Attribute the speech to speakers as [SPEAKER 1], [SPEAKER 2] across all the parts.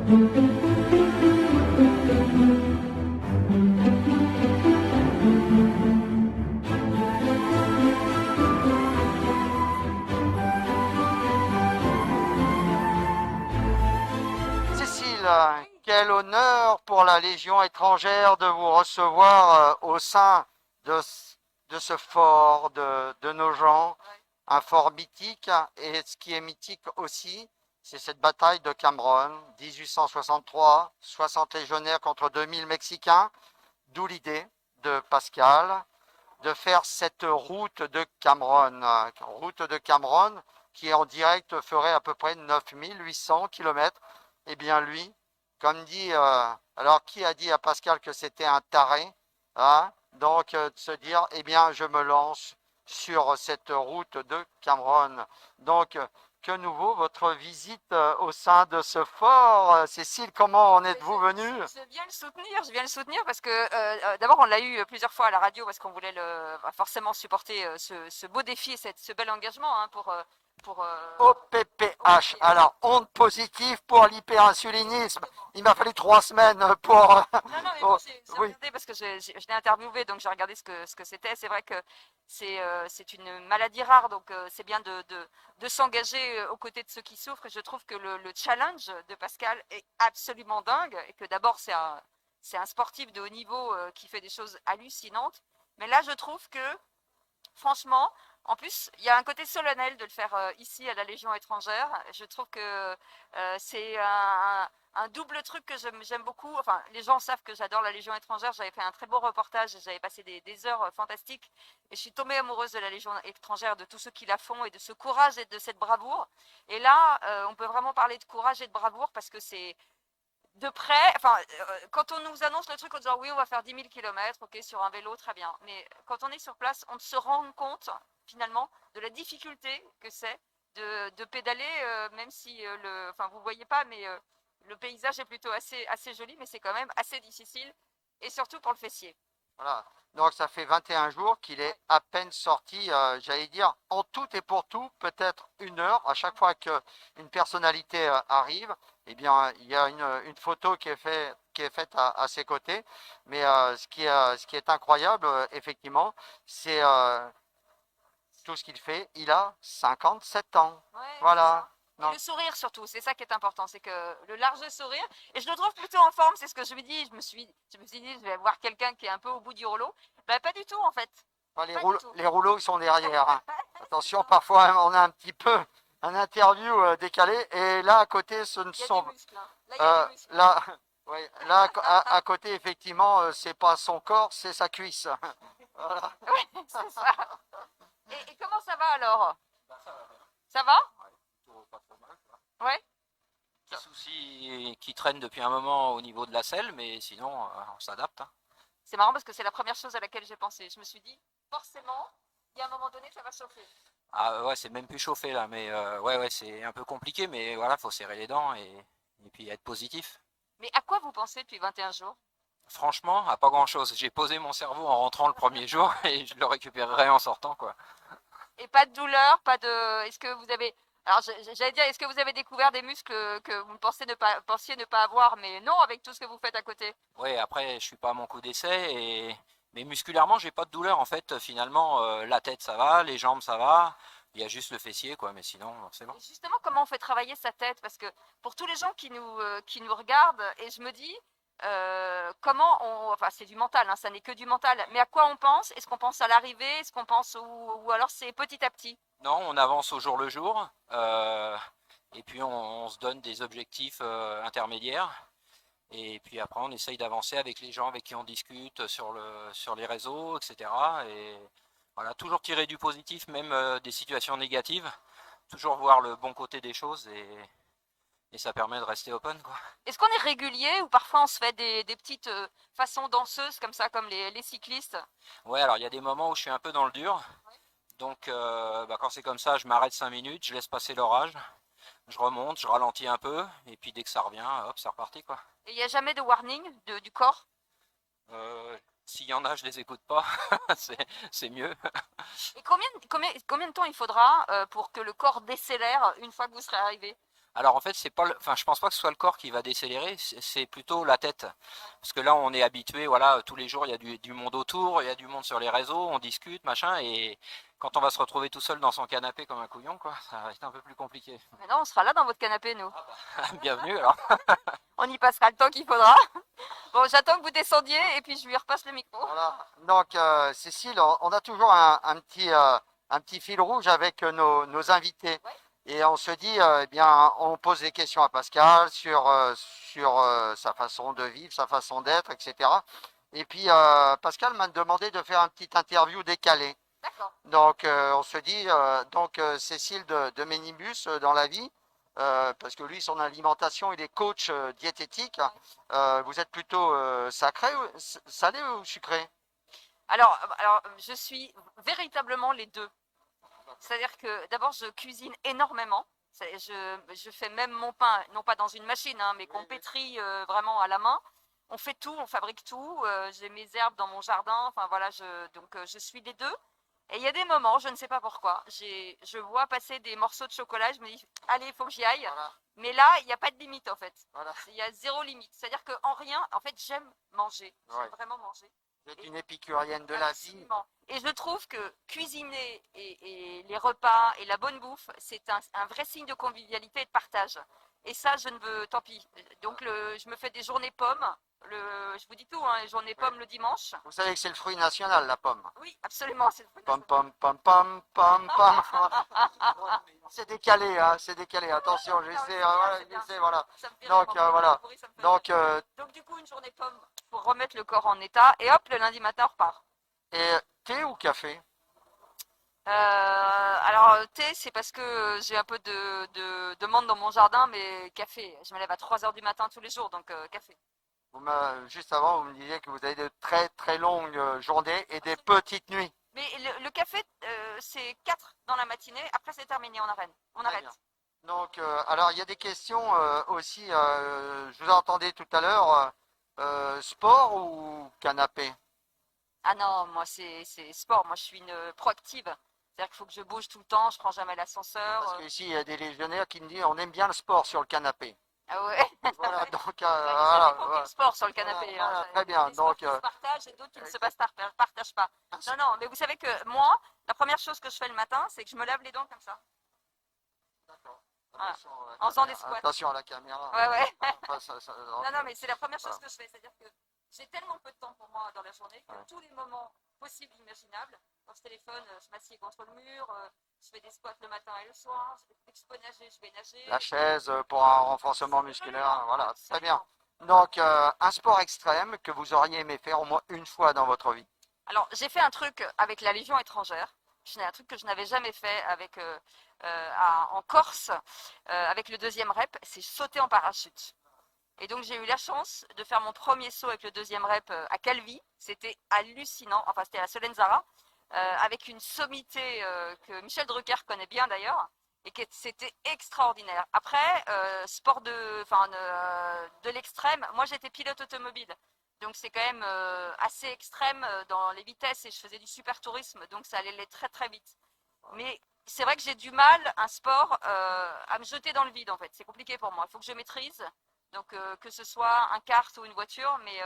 [SPEAKER 1] Cécile, quel honneur pour la Légion étrangère de vous recevoir au sein de, de ce fort de nos gens, un fort mythique. Et ce qui est mythique aussi, c'est cette bataille de Cameron, 1863, 60 légionnaires contre 2000 Mexicains, d'où l'idée de Pascal de faire cette route de Cameron qui en direct ferait à peu près 9800 km. Eh bien lui, comme dit, alors qui a dit à Pascal que c'était un taré, hein? Donc de se dire, eh bien je me lance sur cette route de Cameron. Donc que nouveau votre visite au sein de ce fort? Cécile, comment en êtes-vous venue?
[SPEAKER 2] Je viens le soutenir parce que d'abord on l'a eu plusieurs fois à la radio parce qu'on voulait forcément supporter ce beau défi et ce bel engagement hein, pour
[SPEAKER 1] OPPH, alors onde positive pour l'hyperinsulinisme. Il m'a fallu 3 semaines pour.
[SPEAKER 2] Non, non, mais bon,
[SPEAKER 1] pour-
[SPEAKER 2] j'ai
[SPEAKER 1] oui,
[SPEAKER 2] regardé parce que je l'ai interviewé, donc j'ai regardé ce que c'était. C'est vrai que c'est une maladie rare, donc c'est bien de s'engager aux côtés de ceux qui souffrent. Et je trouve que le challenge de Pascal est absolument dingue et que d'abord c'est un sportif de haut niveau qui fait des choses hallucinantes. Mais là, je trouve que franchement, en plus, il y a un côté solennel de le faire ici à la Légion étrangère. Je trouve que c'est un double truc que j'aime beaucoup. Enfin, les gens savent que j'adore la Légion étrangère. J'avais fait un très beau reportage et j'avais passé des heures fantastiques. Et je suis tombée amoureuse de la Légion étrangère, de tous ceux qui la font et de ce courage et de cette bravoure. Et là, on peut vraiment parler de courage et de bravoure parce que c'est de près, enfin, quand on nous annonce le truc en disant oui, on va faire 10 000 km, ok, sur un vélo, très bien. Mais quand on est sur place, on se rend compte finalement de la difficulté que c'est de pédaler, même si enfin, vous voyez pas, mais le paysage est plutôt assez joli, mais c'est quand même assez difficile, et surtout pour le fessier.
[SPEAKER 1] voilà. Donc ça fait 21 jours qu'il est à peine sorti, j'allais dire, en tout et pour tout, peut-être 1 heure. À chaque fois qu'une personnalité arrive, eh bien, il y a une photo qui est faite à ses côtés. Mais ce qui est incroyable, effectivement, c'est tout ce qu'il fait. Il a 57 ans.
[SPEAKER 2] Ouais,
[SPEAKER 1] Voilà.
[SPEAKER 2] et
[SPEAKER 1] Non.
[SPEAKER 2] le sourire surtout, c'est ça qui est important, c'est que le large sourire, et je le trouve plutôt en forme, c'est ce que je me dis, je me suis dit, je vais voir quelqu'un qui est un peu au bout du rouleau. Ben, pas du tout en fait.
[SPEAKER 1] Enfin,
[SPEAKER 2] Pas du tout.
[SPEAKER 1] les rouleaux, ils sont derrière, hein. Attention, parfois on a un petit peu un interview décalé. Et là, à côté, ce ne
[SPEAKER 2] Il y a
[SPEAKER 1] sont.
[SPEAKER 2] des muscles, hein. Là, il y a des muscles.
[SPEAKER 1] Là, ouais, là à côté, effectivement, c'est pas son corps, c'est sa cuisse. Voilà.
[SPEAKER 2] Oui, c'est ça. Et comment ça va alors? Ça va? Ouais.
[SPEAKER 3] Petit souci qui traîne depuis un moment au niveau de la selle, mais sinon on s'adapte, hein.
[SPEAKER 2] C'est marrant parce que c'est la première chose à laquelle j'ai pensé. Je me suis dit, forcément, il y a un moment donné, ça va chauffer.
[SPEAKER 3] Ah ouais, c'est même plus chauffé là, mais ouais, c'est un peu compliqué, mais voilà, faut serrer les dents et puis être positif.
[SPEAKER 2] Mais à quoi vous pensez depuis 21 jours?
[SPEAKER 3] Franchement, à pas grand chose. J'ai posé mon cerveau en rentrant le premier jour et je le récupérerai en sortant, quoi.
[SPEAKER 2] Et pas de douleur, pas de. Est-ce que vous avez. Alors, j'allais dire, est-ce que vous avez découvert des muscles que vous pensiez ne pas avoir, mais non, avec tout ce que vous faites à côté?
[SPEAKER 3] Ouais, après, je suis pas à mon coup d'essai, mais musculairement, j'ai pas de douleur en fait. Finalement, la tête ça va, les jambes ça va. Il y a juste le fessier, quoi, mais sinon, c'est bon.
[SPEAKER 2] Et justement, comment on fait travailler sa tête? Parce que pour tous les gens qui nous regardent, et je me dis, comment on. Enfin, c'est du mental, hein, ça n'est que du mental. Mais à quoi on pense? Est-ce qu'on pense à l'arrivée? Est-ce qu'on pense. Ou alors c'est petit à petit?
[SPEAKER 3] Non, on avance au jour le jour, et puis on se donne des objectifs intermédiaires, et puis après on essaye d'avancer avec les gens avec qui on discute sur les réseaux, etc. Et voilà, toujours tirer du positif, même des situations négatives, toujours voir le bon côté des choses, et ça permet de rester open, quoi.
[SPEAKER 2] Est-ce qu'on est régulier ou parfois on se fait des petites façons danseuses comme ça, comme les cyclistes?
[SPEAKER 3] Ouais, alors il y a des moments où je suis un peu dans le dur, donc quand c'est comme ça, je m'arrête 5 minutes, je laisse passer l'orage, je remonte, je ralentis un peu, et puis dès que ça revient, hop, c'est reparti, quoi.
[SPEAKER 2] Et il n'y a jamais de warning du corps?
[SPEAKER 3] S'il y en a, je les écoute pas, c'est mieux.
[SPEAKER 2] Et combien de temps il faudra pour que le corps décélère une fois que vous serez arrivé?
[SPEAKER 3] Alors en fait, c'est pas, enfin, je pense pas que ce soit le corps qui va décélérer, c'est plutôt la tête. Parce que là, on est habitué, voilà, tous les jours, il y a du monde autour, il y a du monde sur les réseaux, on discute, machin, et quand on va se retrouver tout seul dans son canapé comme un couillon, quoi, ça va être un peu plus compliqué.
[SPEAKER 2] Maintenant, on sera là dans votre canapé, nous.
[SPEAKER 3] Bienvenue alors.
[SPEAKER 2] On y passera le temps qu'il faudra. Bon, j'attends que vous descendiez et puis je lui repasse le micro.
[SPEAKER 1] Voilà. Donc, Cécile, on a toujours un petit fil rouge avec nos invités.
[SPEAKER 2] Ouais.
[SPEAKER 1] Et on se dit, eh bien, on pose des questions à Pascal sur sa façon de vivre, sa façon d'être, etc. Et puis, Pascal m'a demandé de faire une petite interview décalée.
[SPEAKER 2] D'accord.
[SPEAKER 1] Donc, on se dit, Cécile de Ménibus dans la vie, parce que lui, son alimentation, il est coach diététique. Vous êtes plutôt salé ou sucré?
[SPEAKER 2] Alors, je suis véritablement les deux. C'est-à-dire que d'abord, je cuisine énormément. Je fais même mon pain, non pas dans une machine, hein, mais qu'on pétrit vraiment à la main. On fait tout, on fabrique tout. J'ai mes herbes dans mon jardin. Enfin voilà, donc je suis les deux. Et il y a des moments, je ne sais pas pourquoi, je vois passer des morceaux de chocolat, je me dis, allez, il faut que j'y aille.
[SPEAKER 1] Voilà,
[SPEAKER 2] Mais là, il n'y a pas de limite en fait.
[SPEAKER 1] voilà.
[SPEAKER 2] Il y a zéro limite. C'est-à-dire qu'en rien, en fait, j'aime manger. J'aime
[SPEAKER 1] Ouais.
[SPEAKER 2] vraiment manger.
[SPEAKER 1] Vous êtes une épicurienne de la vie.
[SPEAKER 2] Absolument. Et je trouve que cuisiner et les repas et la bonne bouffe, c'est un vrai signe de convivialité et de partage. Et ça, je ne veux, tant pis. Donc, je me fais des journées pommes. Je vous dis tout, hein, les journées pommes le dimanche.
[SPEAKER 1] Vous savez que c'est le fruit national, la pomme.
[SPEAKER 2] Oui, absolument, c'est le fruit
[SPEAKER 1] Pom,
[SPEAKER 2] national.
[SPEAKER 1] pom, pom, pom, pom, pom. C'est décalé, hein, c'est décalé. Attention,
[SPEAKER 2] Non,
[SPEAKER 1] j'essaie,
[SPEAKER 2] c'est bien,
[SPEAKER 1] voilà,
[SPEAKER 2] c'est bien.
[SPEAKER 1] j'essaie, voilà.
[SPEAKER 2] Ça me fait
[SPEAKER 1] Donc,
[SPEAKER 2] rire,
[SPEAKER 1] voilà.
[SPEAKER 2] pourri, ça me fait
[SPEAKER 1] Donc,
[SPEAKER 2] rire. Donc, du coup, une journée pomme pour remettre le corps en état. Et hop, le lundi matin, on repart.
[SPEAKER 1] et thé ou café?
[SPEAKER 2] Alors, thé, c'est parce que j'ai un peu de monde dans mon jardin, mais café. Je me lève à 3 heures du matin tous les jours, donc café.
[SPEAKER 1] Juste avant, vous me disiez que vous avez de très très longues journées et des petites nuits.
[SPEAKER 2] Mais le café, c'est 4 dans la matinée. Après, c'est terminé, on arrête. On
[SPEAKER 1] Très
[SPEAKER 2] arrête.
[SPEAKER 1] bien. Donc, alors, il y a des questions aussi. Je vous entendais tout à l'heure. Sport ou canapé?
[SPEAKER 2] Ah non, moi, c'est sport. Moi, je suis une proactive. C'est-à-dire qu'il faut que je bouge tout le temps. Je prends jamais l'ascenseur.
[SPEAKER 1] Parce qu'ici, il y a des légionnaires qui me disent on aime bien le sport sur le canapé.
[SPEAKER 2] Ah ouais.
[SPEAKER 1] Voilà, donc,
[SPEAKER 2] Ça dépend
[SPEAKER 1] voilà.
[SPEAKER 2] quel sport sur le canapé.
[SPEAKER 1] Voilà,
[SPEAKER 2] Hein.
[SPEAKER 1] très
[SPEAKER 2] Il y a
[SPEAKER 1] bien.
[SPEAKER 2] des sports
[SPEAKER 1] Donc,
[SPEAKER 2] qui se partagent et d'autres qui ne se partagent pas. Non, non, mais vous savez que moi, la première chose que je fais le matin, c'est que je me lave les dents comme ça.
[SPEAKER 1] d'accord.
[SPEAKER 2] Voilà.
[SPEAKER 1] Attention à la
[SPEAKER 2] En faisant des
[SPEAKER 1] caméra.
[SPEAKER 2] squats.
[SPEAKER 1] Attention à la caméra.
[SPEAKER 2] Ouais, ouais.
[SPEAKER 1] Donc,
[SPEAKER 2] Non, mais c'est la première chose
[SPEAKER 1] voilà.
[SPEAKER 2] que je fais. C'est-à-dire que j'ai tellement peu de temps pour moi dans la journée que
[SPEAKER 1] Ouais.
[SPEAKER 2] tous les moments possibles, imaginables, quand je téléphone, je m'assieds contre le mur, je fais des squats le matin et le soir, dès que je peux nager, je vais nager.
[SPEAKER 1] La chaise pour un renforcement musculaire.
[SPEAKER 2] Absolument,
[SPEAKER 1] Voilà, très bien.
[SPEAKER 2] absolument.
[SPEAKER 1] Donc, un sport extrême que vous auriez aimé faire au moins une fois dans votre vie.
[SPEAKER 2] Alors, j'ai fait un truc avec la Légion étrangère. Un truc que je n'avais jamais fait en Corse, avec le deuxième rep, c'est sauter en parachute. Et donc j'ai eu la chance de faire mon premier saut avec le deuxième rep à Calvi. C'était hallucinant, enfin c'était à Solenzara, avec une sommité que Michel Drucker connaît bien d'ailleurs, et c'était extraordinaire. Après, sport de l'extrême, moi j'étais pilote automobile. Donc c'est quand même assez extrême dans les vitesses et je faisais du super tourisme, donc ça allait très très vite. Mais c'est vrai que j'ai du mal, un sport, à me jeter dans le vide en fait. C'est compliqué pour moi. Il faut que je maîtrise. Donc que ce soit un kart ou une voiture, mais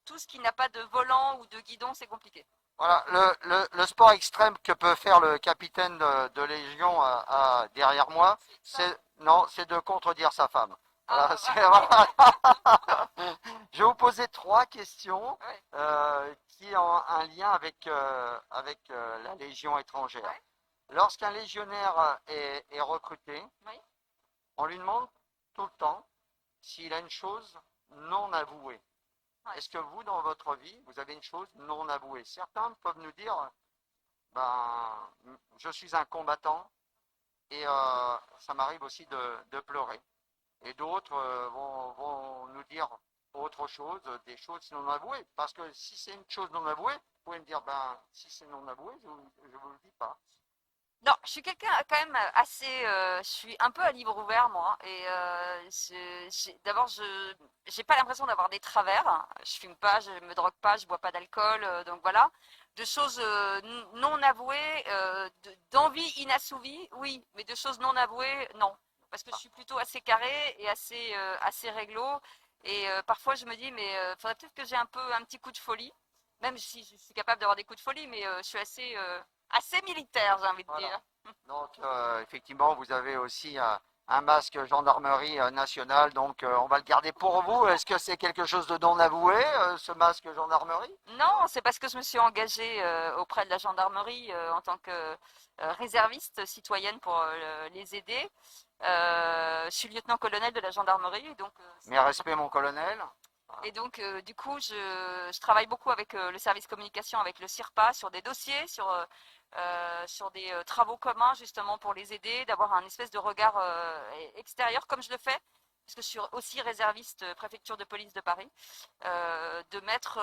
[SPEAKER 2] tout ce qui n'a pas de volant ou de guidon, c'est compliqué.
[SPEAKER 1] Voilà, le sport extrême que peut faire le capitaine de Légion derrière moi, c'est de contredire sa femme. Voilà, voilà. Je vais vous poser 3 questions qui ont un lien avec la Légion étrangère.
[SPEAKER 2] Ouais.
[SPEAKER 1] Lorsqu'un légionnaire est recruté,
[SPEAKER 2] Oui.
[SPEAKER 1] on lui demande tout le temps s'il a une chose non avouée.
[SPEAKER 2] Ouais.
[SPEAKER 1] Est-ce que vous, dans votre vie, vous avez une chose non avouée? Certains peuvent nous dire, ben, je suis un combattant et ça m'arrive aussi de pleurer. Et d'autres vont nous dire autre chose, des choses non avouées. Parce que si c'est une chose non avouée, vous pouvez me dire, ben, si c'est non avoué, je ne vous le dis pas.
[SPEAKER 2] Non, je suis quelqu'un quand même assez. Je suis un peu à livre ouvert moi. Et d'abord, je j'ai pas l'impression d'avoir des travers. Je fume pas, je me drogue pas, je bois pas d'alcool. Donc voilà. De choses non avouées, d'envie inassouvies, oui. Mais de choses non avouées, non. parce que je suis plutôt assez carrée et assez réglo. Et parfois, je me dis, mais faudrait peut-être que j'ai un petit coup de folie, même si je suis capable d'avoir des coups de folie, mais je suis assez militaire, j'ai envie de
[SPEAKER 1] Voilà.
[SPEAKER 2] dire.
[SPEAKER 1] Donc, effectivement, vous avez aussi un masque gendarmerie nationale, donc on va le garder pour vous. Est-ce que c'est quelque chose de non avoué, ce masque gendarmerie?
[SPEAKER 2] Non, c'est parce que je me suis engagée auprès de la gendarmerie en tant que réserviste citoyenne pour les aider. Je suis lieutenant-colonel de la gendarmerie, et donc,
[SPEAKER 1] Mes respects, mon colonel.
[SPEAKER 2] du coup, je travaille beaucoup avec le service communication, avec le CIRPA, sur des dossiers, sur des travaux communs, justement, pour les aider, d'avoir un espèce de regard extérieur, comme je le fais, parce que je suis aussi réserviste préfecture de police de Paris, de mettre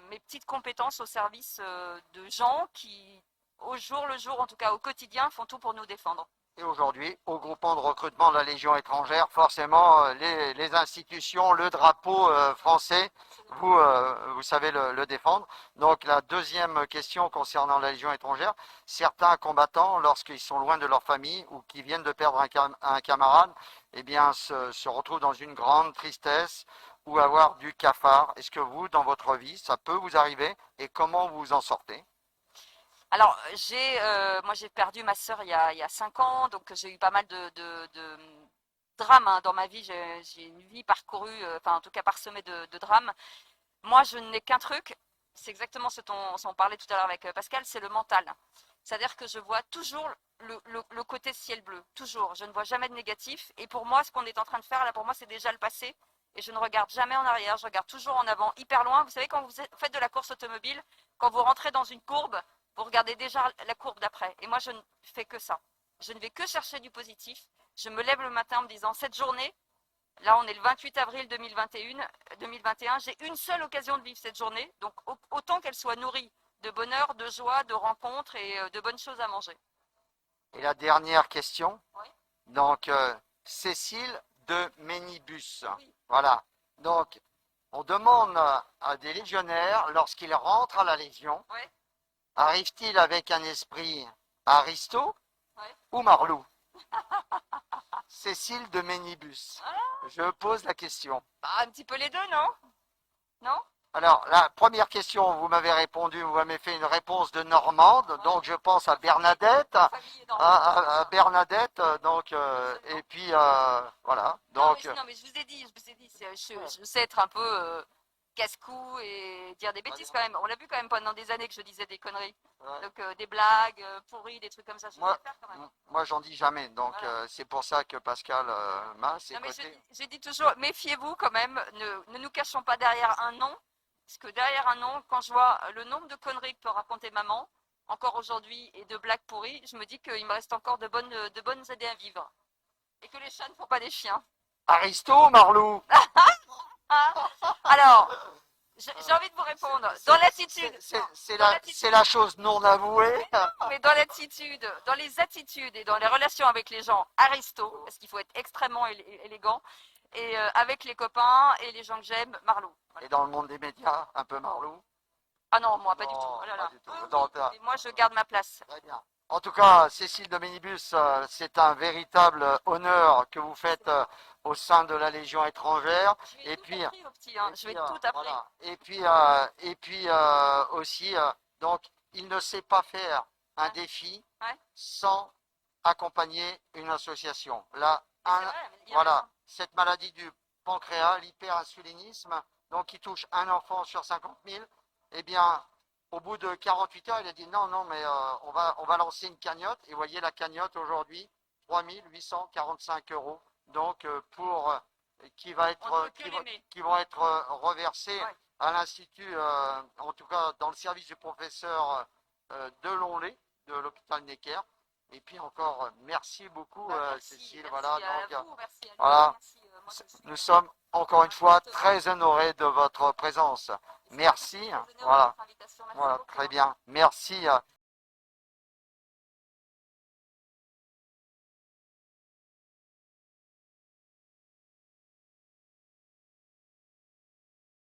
[SPEAKER 2] mes petites compétences au service de gens qui, au jour le jour, en tout cas au quotidien, font tout pour nous défendre.
[SPEAKER 1] Et aujourd'hui, au groupement de recrutement de la Légion étrangère, forcément, les institutions, le drapeau français, vous savez le défendre. Donc la deuxième question concernant la Légion étrangère, certains combattants, lorsqu'ils sont loin de leur famille ou qui viennent de perdre un camarade, eh bien, se retrouvent dans une grande tristesse ou avoir du cafard. Est-ce que vous, dans votre vie, ça peut vous arriver et comment vous en sortez?
[SPEAKER 2] Alors, moi j'ai perdu ma sœur il y a 5 ans, donc j'ai eu pas mal de drames hein, dans ma vie. J'ai une vie parcourue, enfin en tout cas parsemée de drames. Moi, je n'ai qu'un truc, c'est exactement ce dont on parlait tout à l'heure avec Pascal, c'est le mental. C'est-à-dire que je vois toujours le côté ciel bleu, toujours. Je ne vois jamais de négatif. Et pour moi, ce qu'on est en train de faire là, pour moi, c'est déjà le passé. Et je ne regarde jamais en arrière, je regarde toujours en avant, hyper loin. Vous savez, quand vous faites de la course automobile, quand vous rentrez dans une courbe, vous regardez déjà la courbe d'après. Et moi, je ne fais que ça. Je ne vais que chercher du positif. Je me lève le matin en me disant, cette journée, là, on est le 28 avril 2021, j'ai une seule occasion de vivre cette journée. Donc, autant qu'elle soit nourrie de bonheur, de joie, de rencontres et de bonnes choses à manger.
[SPEAKER 1] Et la dernière question,
[SPEAKER 2] Oui.
[SPEAKER 1] donc Cécile de Ménibus.
[SPEAKER 2] Oui.
[SPEAKER 1] Voilà. Donc, on demande à des légionnaires, lorsqu'ils rentrent à la Légion,
[SPEAKER 2] Oui.
[SPEAKER 1] arrive-t-il avec un esprit aristo
[SPEAKER 2] Oui.
[SPEAKER 1] ou Marlou? Cécile de Ménibus. Je pose la question.
[SPEAKER 2] Bah, un petit peu les deux, non? Non?
[SPEAKER 1] Alors, la première question, vous m'avez répondu, vous m'avez fait une réponse de Normande, donc je pense à Bernadette, à Bernadette, donc, et puis, voilà, donc,
[SPEAKER 2] Non, mais je vous ai dit, je sais être un peu casse-cou et dire des bêtises quand même. On l'a vu quand même pendant des années que je disais des conneries.
[SPEAKER 1] ouais.
[SPEAKER 2] Donc des blagues pourries, des trucs comme ça, je
[SPEAKER 1] Moi,
[SPEAKER 2] sais faire quand même.
[SPEAKER 1] moi j'en dis jamais, donc
[SPEAKER 2] Voilà.
[SPEAKER 1] c'est pour ça que Pascal m'a à ses
[SPEAKER 2] Non, mais
[SPEAKER 1] côtés.
[SPEAKER 2] j'ai dit toujours, méfiez-vous quand même, ne nous cachons pas derrière un nom, parce que derrière un nom, quand je vois le nombre de conneries que peut raconter maman, encore aujourd'hui, et de blagues pourries, je me dis qu'il me reste encore de bonnes idées à vivre. Et que les chats ne font pas des chiens.
[SPEAKER 1] Aristo ou Marlou?
[SPEAKER 2] Hein? Alors, j'ai envie de vous répondre. Dans l'attitude,
[SPEAKER 1] C'est la chose non avouée.
[SPEAKER 2] mais dans l'attitude, dans les attitudes et dans les relations avec les gens, aristo, parce qu'il faut être extrêmement élégant, et avec les copains et les gens que j'aime, Marlou. Voilà.
[SPEAKER 1] Et dans le monde des médias, un peu Marlou.
[SPEAKER 2] Ah non, moi pas du
[SPEAKER 1] Non,
[SPEAKER 2] tout. Oh là là.
[SPEAKER 1] pas du tout.
[SPEAKER 2] Oui,
[SPEAKER 1] Donc,
[SPEAKER 2] mais moi je garde ma place.
[SPEAKER 1] très bien. En tout cas, Cécile de Ménibus, c'est un véritable honneur que vous faites au sein de la Légion étrangère.
[SPEAKER 2] Je vais
[SPEAKER 1] Et
[SPEAKER 2] tout
[SPEAKER 1] puis,
[SPEAKER 2] appris au petit, hein. Je vais tout appris.
[SPEAKER 1] voilà. Et puis aussi, donc, il ne sait pas faire un défi
[SPEAKER 2] Ouais.
[SPEAKER 1] sans accompagner une association. Là,
[SPEAKER 2] C'est vrai, il y a
[SPEAKER 1] voilà,
[SPEAKER 2] raison.
[SPEAKER 1] cette maladie du pancréas, l'hyperinsulinisme, donc qui touche un enfant sur 50 000, eh bien, au bout de 48 heures, il a dit non, non, mais on va lancer une cagnotte. Et vous voyez la cagnotte aujourd'hui, 3 845 €. Donc, qui va
[SPEAKER 2] On ne
[SPEAKER 1] être,
[SPEAKER 2] peut que l'aimer.
[SPEAKER 1] qui vont être reversés
[SPEAKER 2] Ouais.
[SPEAKER 1] à l'Institut, en tout cas dans le service du professeur de Lonlay, de l'hôpital Necker. Et puis encore, merci beaucoup,
[SPEAKER 2] Merci,
[SPEAKER 1] Cécile.
[SPEAKER 2] merci
[SPEAKER 1] Voilà,
[SPEAKER 2] à
[SPEAKER 1] donc,
[SPEAKER 2] vous, merci à lui,
[SPEAKER 1] voilà.
[SPEAKER 2] merci, moi, je suis,
[SPEAKER 1] Nous sommes encore une fois
[SPEAKER 2] Exactement.
[SPEAKER 1] très honorés de votre présence. Merci.
[SPEAKER 2] très honorée de
[SPEAKER 1] Voilà,
[SPEAKER 2] votre invitation. Merci
[SPEAKER 1] voilà,
[SPEAKER 2] beaucoup,
[SPEAKER 1] très
[SPEAKER 2] hein.
[SPEAKER 1] bien. Merci.